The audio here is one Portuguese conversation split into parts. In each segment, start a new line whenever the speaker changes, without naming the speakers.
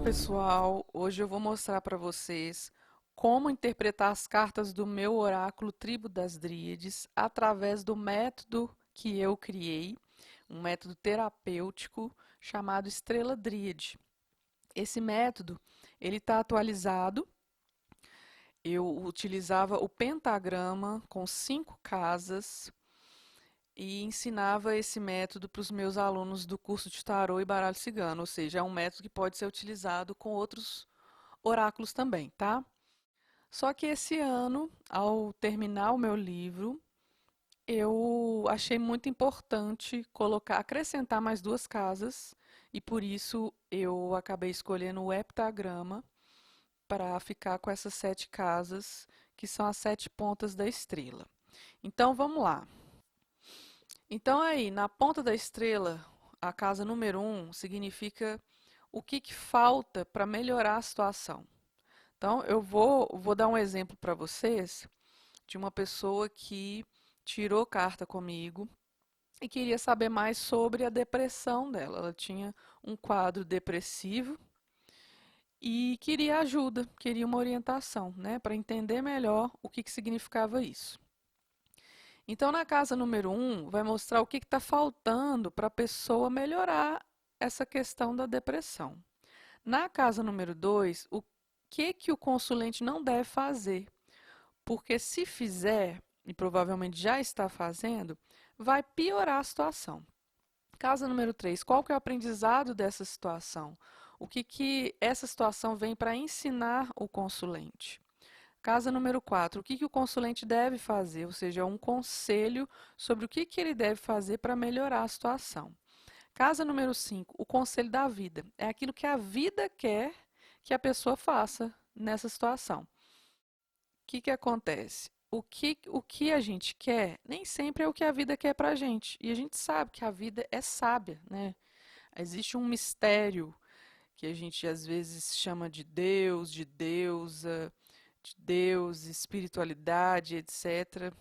pessoal, hoje eu vou mostrar para vocês como interpretar as cartas do meu oráculo Tribo das Dríades através do método que eu criei, um método terapêutico chamado Estrela Dríade. Esse método, ele está atualizado. Eu utilizava o pentagrama com 5 casas e ensinava esse método para os meus alunos do curso de tarô e baralho cigano, ou seja, é um método que pode ser utilizado com outros oráculos também, tá? Só que esse ano, ao terminar o meu livro, eu achei muito importante acrescentar mais 2 casas e por isso eu acabei escolhendo o heptagrama para ficar com essas 7 casas, que são as 7 pontas da estrela. Então vamos lá. Então aí, na ponta da estrela, a casa número 1 significa o que falta para melhorar a situação. Então, eu vou dar um exemplo para vocês de uma pessoa que tirou carta comigo e queria saber mais sobre a depressão dela. Ela tinha um quadro depressivo e queria ajuda, queria uma orientação, né, para entender melhor o que significava isso. Então, na casa número 1, vai mostrar o que está faltando para a pessoa melhorar essa questão da depressão. Na casa número 2, o que o consulente não deve fazer? Porque se fizer, e provavelmente já está fazendo, vai piorar a situação. Casa número 3, qual que é o aprendizado dessa situação? O que essa situação vem para ensinar o consulente? Casa número 4, o que o consulente deve fazer? Ou seja, um conselho sobre o que ele deve fazer para melhorar a situação. Casa número 5, o conselho da vida. É aquilo que a vida quer que a pessoa faça nessa situação. Que acontece? O que a gente quer nem sempre é o que a vida quer pra gente. E a gente sabe que a vida é sábia, né? Existe um mistério que a gente às vezes chama de Deus, de deusa, de Deus, espiritualidade, etc.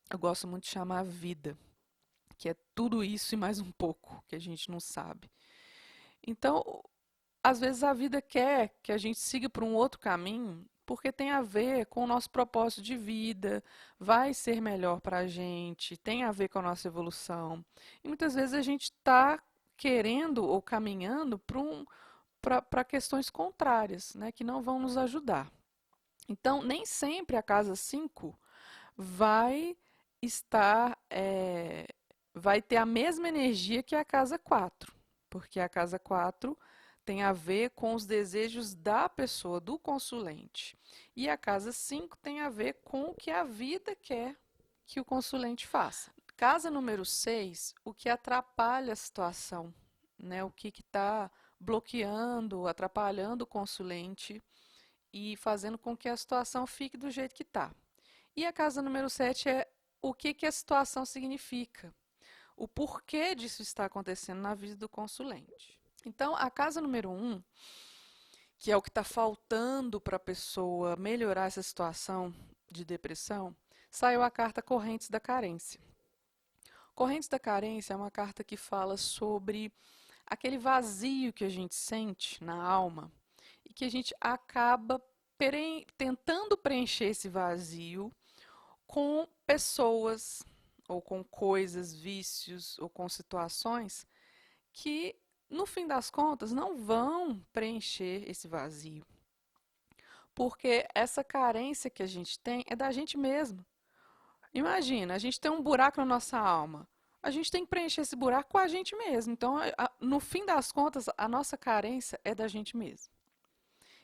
Eu gosto muito de chamar a vida, que é tudo isso e mais um pouco que a gente não sabe. Então, às vezes a vida quer que a gente siga por um outro caminho porque tem a ver com o nosso propósito de vida, vai ser melhor para a gente, tem a ver com a nossa evolução. E muitas vezes a gente está querendo ou caminhando para questões contrárias, né, que não vão nos ajudar. Então, nem sempre a casa 5 vai estar, vai ter a mesma energia que a casa 4, porque a casa 4 tem a ver com os desejos da pessoa, do consulente. E a casa 5 tem a ver com o que a vida quer que o consulente faça. Casa número 6, o que atrapalha a situação, né? O que está bloqueando, atrapalhando o consulente e fazendo com que a situação fique do jeito que está. E a casa número 7 é o que a situação significa, o porquê disso está acontecendo na vida do consulente. Então, a casa número 1, que é o que está faltando para a pessoa melhorar essa situação de depressão, saiu a carta Correntes da Carência. Correntes da Carência é uma carta que fala sobre aquele vazio que a gente sente na alma e que a gente acaba tentando preencher esse vazio com pessoas ou com coisas, vícios ou com situações que, no fim das contas, não vão preencher esse vazio. Porque essa carência que a gente tem é da gente mesmo. Imagina, a gente tem um buraco na nossa alma. A gente tem que preencher esse buraco com a gente mesmo. Então, no fim das contas, a nossa carência é da gente mesmo.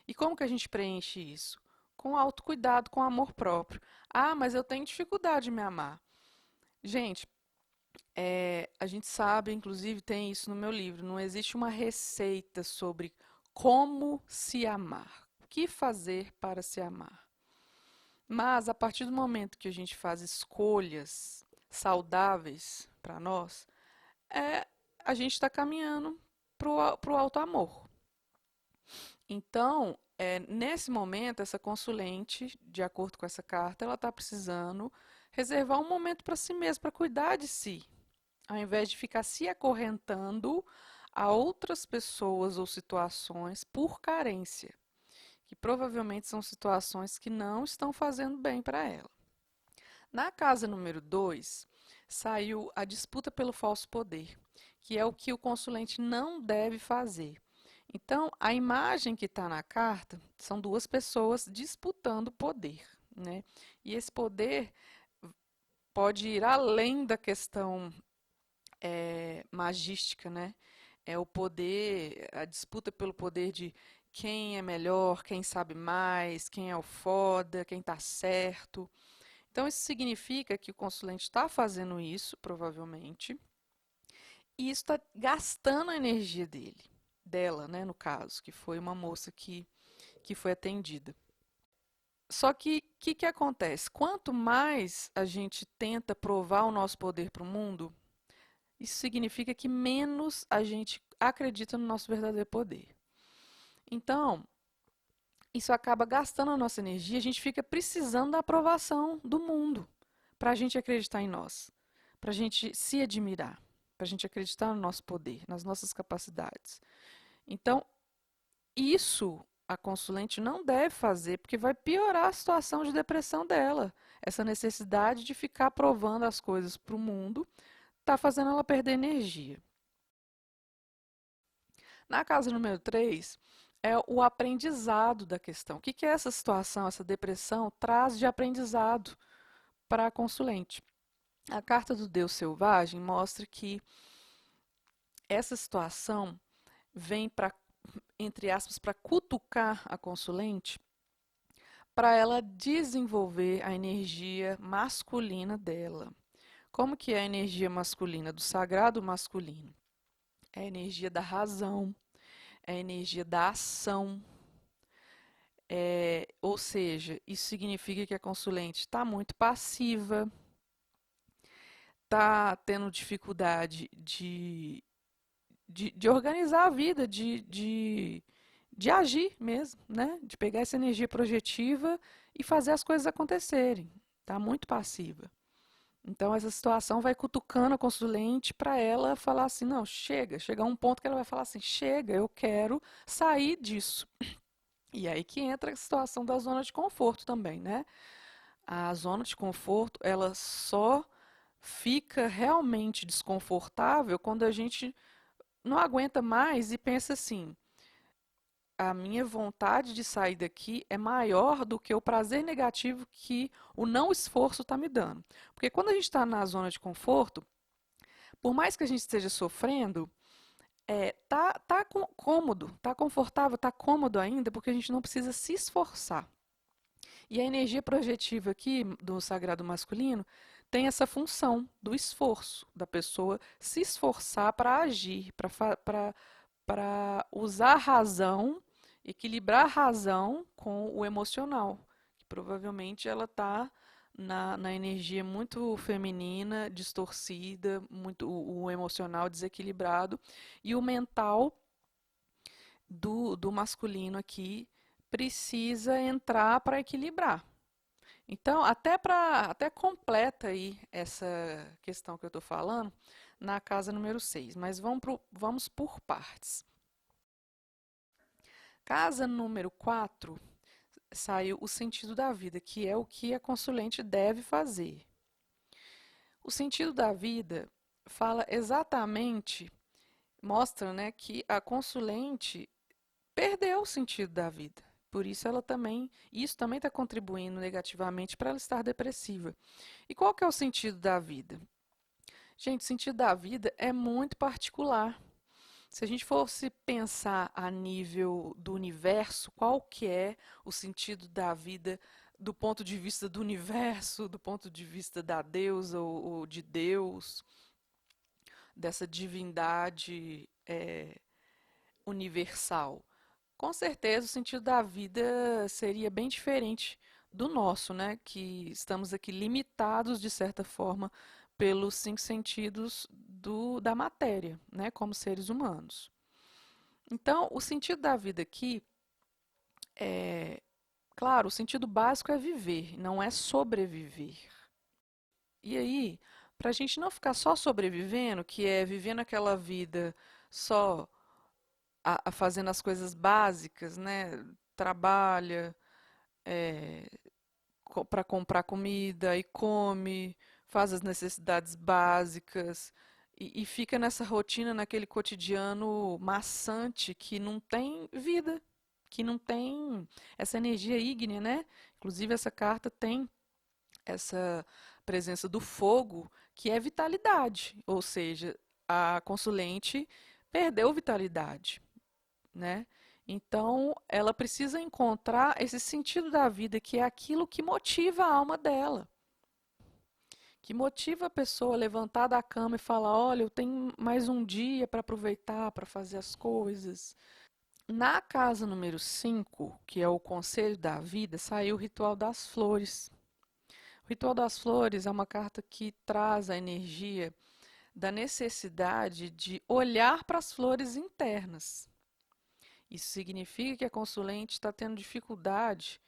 E como que a gente preenche isso? Com autocuidado, com amor próprio. Ah, mas eu tenho dificuldade de me amar. Gente, a gente sabe, inclusive tem isso no meu livro, não existe uma receita sobre como se amar, o que fazer para se amar. Mas a partir do momento que a gente faz escolhas saudáveis para nós, é, a gente está caminhando para o auto-amor. Então, nesse momento, essa consulente, de acordo com essa carta, ela está precisando reservar um momento para si mesma, para cuidar de si, ao invés de ficar se acorrentando a outras pessoas ou situações por carência, que provavelmente são situações que não estão fazendo bem para ela. Na casa número 2, saiu a disputa pelo falso poder, que é o que o consulente não deve fazer. Então, a imagem que está na carta são duas pessoas disputando poder, né? E esse poder pode ir além da questão magística, né? É o poder, a disputa pelo poder de quem é melhor, quem sabe mais, quem é o foda, quem está certo. Então, isso significa que o consulente está fazendo isso, provavelmente, e isso está gastando a energia dela, né, no caso, que foi uma moça que foi atendida. Só que o que acontece? Quanto mais a gente tenta provar o nosso poder para o mundo, isso significa que menos a gente acredita no nosso verdadeiro poder. Então, isso acaba gastando a nossa energia, a gente fica precisando da aprovação do mundo para a gente acreditar em nós, para a gente se admirar, para a gente acreditar no nosso poder, nas nossas capacidades. Então, isso a consulente não deve fazer, porque vai piorar a situação de depressão dela. Essa necessidade de ficar provando as coisas para o mundo está fazendo ela perder energia. Na casa número 3, é o aprendizado da questão. O que é essa situação, essa depressão, traz de aprendizado para a consulente? A carta do Deus Selvagem mostra que essa situação vem para, entre aspas, para cutucar a consulente, para ela desenvolver a energia masculina dela. Como que é a energia masculina? Do sagrado masculino. É a energia da razão, é a energia da ação. Ou seja, isso significa que a consulente está muito passiva, está tendo dificuldade de organizar a vida, de agir mesmo, né? De pegar essa energia projetiva e fazer as coisas acontecerem. Está muito passiva. Então, essa situação vai cutucando a consulente para ela falar assim: não, chega a um ponto que ela vai falar assim: chega, eu quero sair disso. E aí que entra a situação da zona de conforto também, né? A zona de conforto, ela só fica realmente desconfortável quando a gente não aguenta mais e pensa assim: a minha vontade de sair daqui é maior do que o prazer negativo que o não esforço está me dando. Porque quando a gente está na zona de conforto, por mais que a gente esteja sofrendo, tá cômodo, tá confortável, tá cômodo ainda, porque a gente não precisa se esforçar. E a energia projetiva aqui do sagrado masculino tem essa função do esforço, da pessoa se esforçar para agir, para usar a razão, equilibrar a razão com o emocional, que provavelmente ela está na energia muito feminina, distorcida, muito o emocional desequilibrado, e o mental do masculino aqui precisa entrar para equilibrar. Então, até completa aí essa questão que eu estou falando na casa número 6, mas vamos por partes. Casa número 4 saiu o sentido da vida, que é o que a consulente deve fazer. O sentido da vida fala exatamente, mostra, né, que a consulente perdeu o sentido da vida. Por isso isso também está contribuindo negativamente para ela estar depressiva. E qual que é o sentido da vida? Gente, o sentido da vida é muito particular. Se a gente fosse pensar a nível do universo, qual que é o sentido da vida do ponto de vista do universo, do ponto de vista da deusa ou de Deus, dessa divindade universal? Com certeza o sentido da vida seria bem diferente do nosso, né? Que estamos aqui limitados, de certa forma, pelos 5 sentidos da matéria, né? Como seres humanos. Então, o sentido da vida aqui claro, o sentido básico é viver, não é sobreviver. E aí, para a gente não ficar só sobrevivendo, que é vivendo aquela vida só fazendo as coisas básicas, né? Trabalha para comprar comida e come, faz as necessidades básicas e fica nessa rotina, naquele cotidiano maçante que não tem vida, que não tem essa energia ígnea, né? Inclusive essa carta tem essa presença do fogo, que é vitalidade, ou seja, a consulente perdeu vitalidade, né? Então, ela precisa encontrar esse sentido da vida, que é aquilo que motiva a alma dela, que motiva a pessoa a levantar da cama e falar: olha, eu tenho mais um dia para aproveitar, para fazer as coisas. Na casa número 5, que é o Conselho da Vida, saiu o Ritual das Flores. O Ritual das Flores é uma carta que traz a energia da necessidade de olhar para as flores internas. Isso significa que a consulente está tendo dificuldade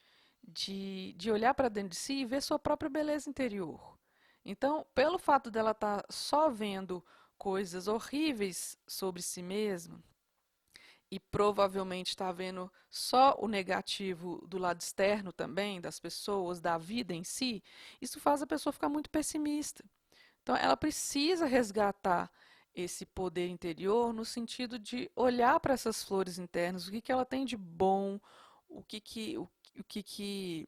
de olhar para dentro de si e ver sua própria beleza interior. Então, pelo fato dela estar só vendo coisas horríveis sobre si mesma e provavelmente está vendo só o negativo do lado externo também, das pessoas, da vida em si, isso faz a pessoa ficar muito pessimista. Então, ela precisa resgatar esse poder interior no sentido de olhar para essas flores internas, o que, que ela tem de bom, o que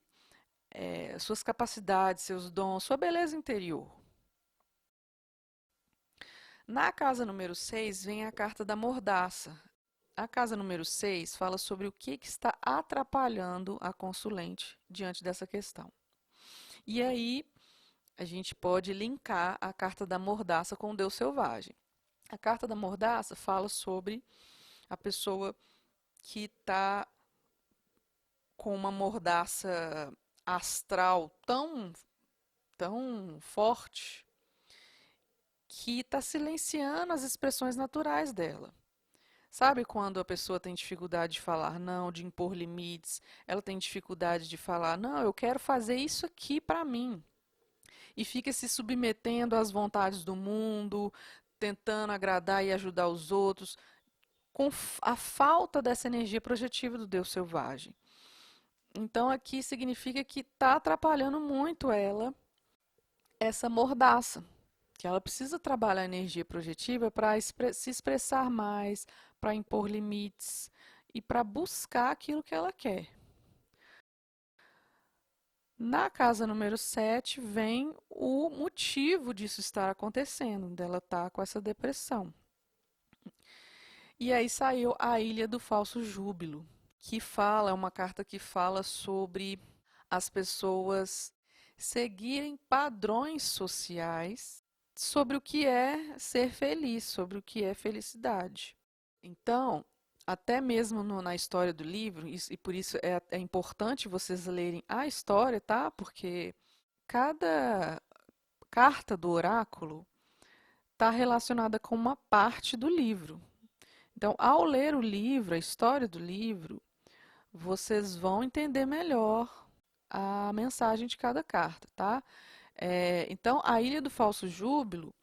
suas capacidades, seus dons, sua beleza interior. Na casa número 6 vem a carta da mordaça. A casa número 6 fala sobre o que está atrapalhando a consulente diante dessa questão. E aí a gente pode linkar a carta da mordaça com o Deus selvagem. A carta da mordaça fala sobre a pessoa que está com uma mordaça astral tão forte que está silenciando as expressões naturais dela. Sabe quando a pessoa tem dificuldade de falar não, de impor limites, ela tem dificuldade de falar, não, eu quero fazer isso aqui para mim. E fica se submetendo às vontades do mundo, tentando agradar e ajudar os outros, com a falta dessa energia projetiva do Deus selvagem. Então aqui significa que está atrapalhando muito ela essa mordaça, que ela precisa trabalhar a energia projetiva para se expressar mais, para impor limites e para buscar aquilo que ela quer. Na casa número 7 vem o motivo disso estar acontecendo, dela estar com essa depressão. E aí saiu a Ilha do Falso Júbilo, que fala, é uma carta que fala sobre as pessoas seguirem padrões sociais sobre o que é ser feliz, sobre o que é felicidade. Então, até mesmo na história do livro, e por isso é importante vocês lerem a história, tá? Porque cada carta do oráculo está relacionada com uma parte do livro. Então, ao ler o livro, a história do livro, vocês vão entender melhor a mensagem de cada carta, tá? Então, a Ilha do Falso Júbilo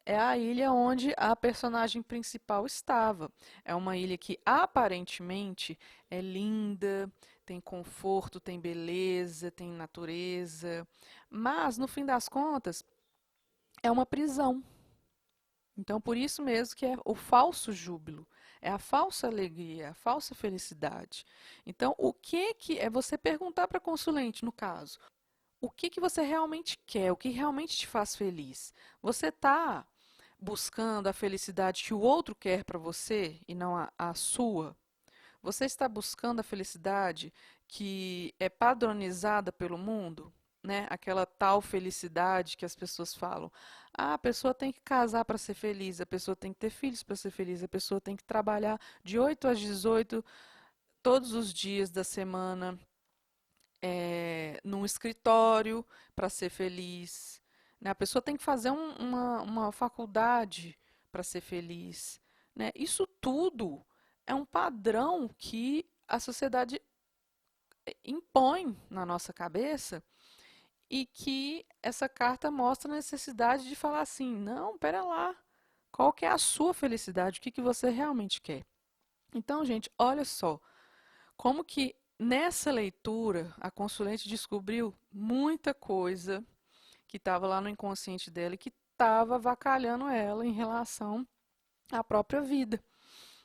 é a ilha onde a personagem principal estava. É uma ilha que aparentemente é linda, tem conforto, tem beleza, tem natureza, mas no fim das contas é uma prisão. Então, por isso mesmo que é o falso júbilo, é a falsa alegria, a falsa felicidade. Então, o que é você perguntar para a consulente, no caso, o que você realmente quer, o que realmente te faz feliz? Você está buscando a felicidade que o outro quer para você e não a sua? Você está buscando a felicidade que é padronizada pelo mundo? Né? Aquela tal felicidade que as pessoas falam. Ah, a pessoa tem que casar para ser feliz, a pessoa tem que ter filhos para ser feliz, a pessoa tem que trabalhar de 8 às 18 todos os dias da semana num escritório para ser feliz. Né? A pessoa tem que fazer uma faculdade para ser feliz. Né? Isso tudo é um padrão que a sociedade impõe na nossa cabeça e que essa carta mostra a necessidade de falar assim, não, pera lá, Qual que é a sua felicidade? O que que você realmente quer? Então, gente, olha só, como que nessa leitura a consulente descobriu muita coisa que estava lá no inconsciente dela e que estava avacalhando ela em relação à própria vida.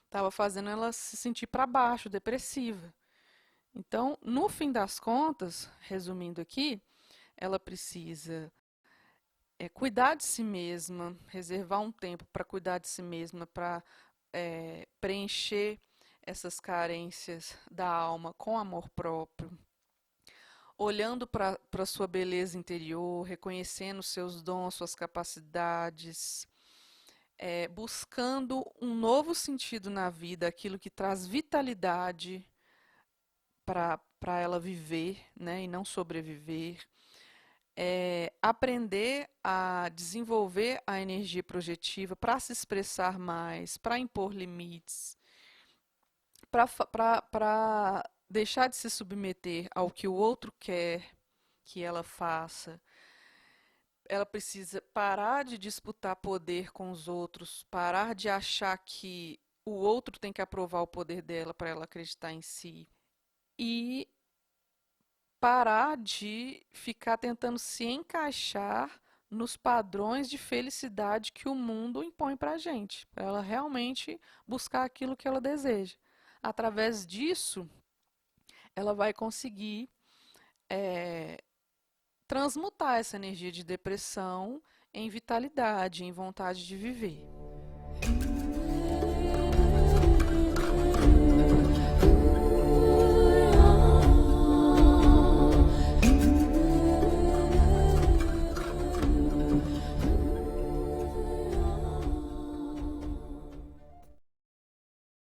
Estava fazendo ela se sentir para baixo, depressiva. Então, no fim das contas, resumindo aqui, ela precisa cuidar de si mesma, reservar um tempo para cuidar de si mesma, para preencher essas carências da alma com amor próprio, olhando para a sua beleza interior, reconhecendo seus dons, suas capacidades, buscando um novo sentido na vida, aquilo que traz vitalidade para ela viver, né, e não sobreviver. Aprender a desenvolver a energia projetiva para se expressar mais, para impor limites, para deixar de se submeter ao que o outro quer que ela faça. Ela precisa parar de disputar poder com os outros, parar de achar que o outro tem que aprovar o poder dela para ela acreditar em si e parar de ficar tentando se encaixar nos padrões de felicidade que o mundo impõe para a gente, para ela realmente buscar aquilo que ela deseja. Através disso, ela vai conseguir é, transmutar essa energia de depressão em vitalidade, em vontade de viver.